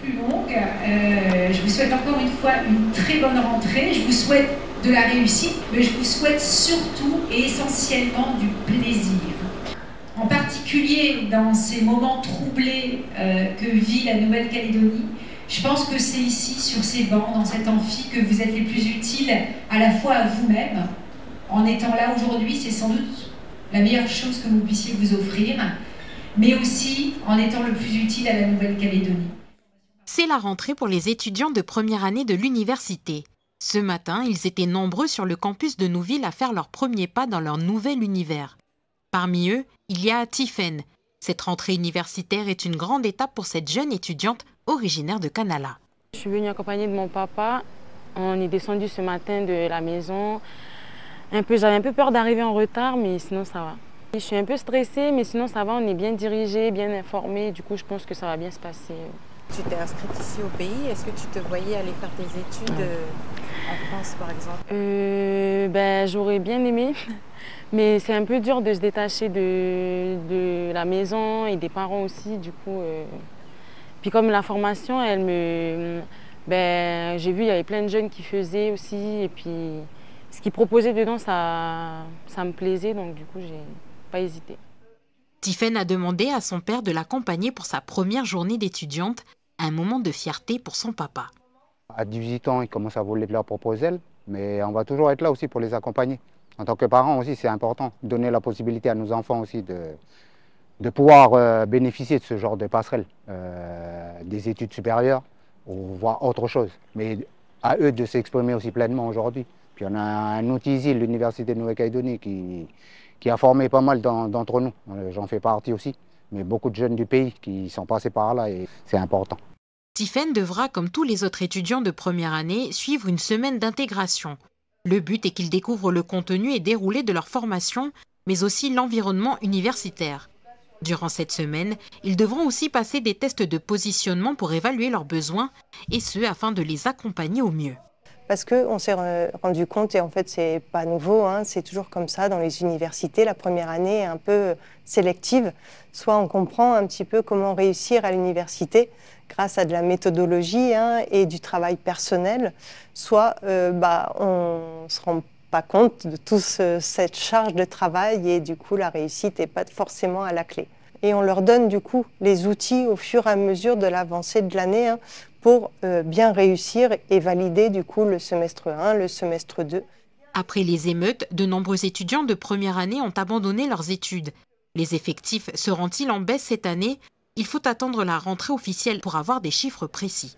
plus longue. Je vous souhaite encore une fois une très bonne rentrée. Je vous souhaite de la réussite, mais je vous souhaite surtout et essentiellement du plaisir. En particulier dans ces moments troublés que vit la Nouvelle-Calédonie, je pense que c'est ici, sur ces bancs, dans cet amphi, que vous êtes les plus utiles à la fois à vous-même. En étant là aujourd'hui, c'est sans doute la meilleure chose que vous puissiez vous offrir, mais aussi en étant le plus utile à la Nouvelle-Calédonie. C'est la rentrée pour les étudiants de première année de l'université. Ce matin, ils étaient nombreux sur le campus de Nouville à faire leurs premiers pas dans leur nouvel univers. Parmi eux, il y a Tiffaine. Cette rentrée universitaire est une grande étape pour cette jeune étudiante originaire de Canala. Je suis venue accompagnée de mon papa. On est descendu ce matin de la maison. J'avais un peu peur d'arriver en retard, mais sinon ça va. Je suis un peu stressée, mais sinon ça va, on est bien dirigé, bien informé. Du coup, je pense que ça va bien se passer. Tu t'es inscrite ici au pays. Est-ce que tu te voyais aller faire tes études en France, par exemple? J'aurais bien aimé, mais c'est un peu dur de se détacher de la maison et des parents aussi. Du coup, puis comme la formation, j'ai vu il y avait plein de jeunes qui faisaient aussi, et puis ce qu'ils proposaient dedans, ça me plaisait, donc du coup, j'ai pas hésité. Tiffaine a demandé à son père de l'accompagner pour sa première journée d'étudiante, un moment de fierté pour son papa. À 18 ans, ils commencent à voler de leur propre aile, mais on va toujours être là aussi pour les accompagner. En tant que parents aussi, c'est important, donner la possibilité à nos enfants aussi de pouvoir bénéficier de ce genre de passerelle, des études supérieures, ou voir autre chose. Mais à eux de s'exprimer aussi pleinement aujourd'hui. Puis on a un outil ici, l'Université de Nouvelle-Calédonie, qui a formé pas mal d'entre nous. J'en fais partie aussi, mais beaucoup de jeunes du pays qui sont passés par là et c'est important. Tiffaine devra, comme tous les autres étudiants de première année, suivre une semaine d'intégration. Le but est qu'ils découvrent le contenu et déroulé de leur formation, mais aussi l'environnement universitaire. Durant cette semaine, ils devront aussi passer des tests de positionnement pour évaluer leurs besoins, et ce afin de les accompagner au mieux. Parce qu'on s'est rendu compte, et en fait c'est pas nouveau, c'est toujours comme ça dans les universités, la première année est un peu sélective. Soit on comprend un petit peu comment réussir à l'université grâce à de la méthodologie et du travail personnel, soit on ne se rend pas compte de toute cette charge de travail et du coup la réussite n'est pas forcément à la clé. Et on leur donne du coup les outils au fur et à mesure de l'avancée de l'année pour bien réussir et valider du coup le semestre 1, le semestre 2. Après les émeutes, de nombreux étudiants de première année ont abandonné leurs études. Les effectifs seront-ils en baisse cette année? Il faut attendre la rentrée officielle pour avoir des chiffres précis.